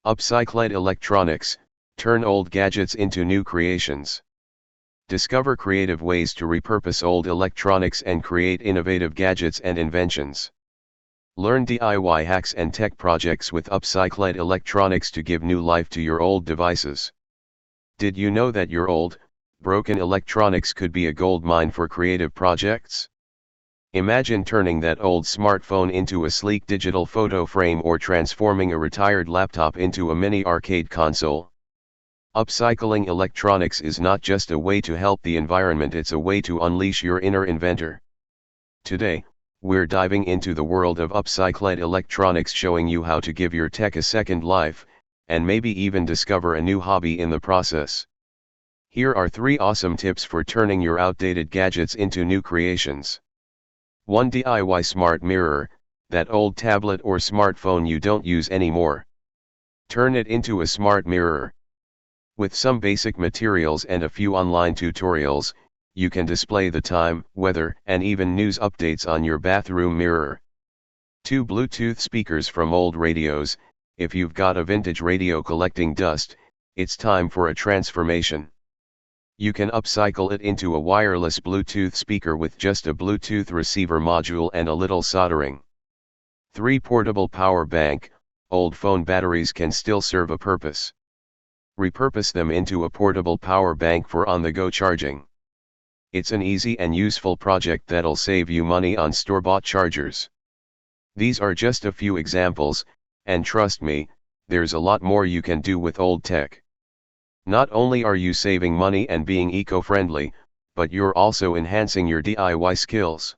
Upcycled electronics, turn old gadgets into new creations. Discover creative ways to repurpose old electronics and create innovative gadgets and inventions. Learn DIY hacks and tech projects with upcycled electronics to give new life to your old devices. Did you know that your old, broken electronics could be a gold mine for creative projects? Imagine turning that old smartphone into a sleek digital photo frame or transforming a retired laptop into a mini arcade console. Upcycling electronics is not just a way to help the environment, it's a way to unleash your inner inventor. Today, we're diving into the world of upcycled electronics, showing you how to give your tech a second life, and maybe even discover a new hobby in the process. Here are 3 awesome tips for turning your outdated gadgets into new creations. 1. DIY smart mirror, that old tablet or smartphone you don't use anymore. Turn it into a smart mirror. With some basic materials and a few online tutorials, you can display the time, weather, and even news updates on your bathroom mirror. 2. Bluetooth speakers from old radios. If you've got a vintage radio collecting dust, it's time for a transformation. You can upcycle it into a wireless Bluetooth speaker with just a Bluetooth receiver module and a little soldering. 3. Portable power bank. Old phone batteries can still serve a purpose. Repurpose them into a portable power bank for on-the-go charging. It's an easy and useful project that'll save you money on store-bought chargers. These are just a few examples, and trust me, there's a lot more you can do with old tech. Not only are you saving money and being eco-friendly, but you're also enhancing your DIY skills.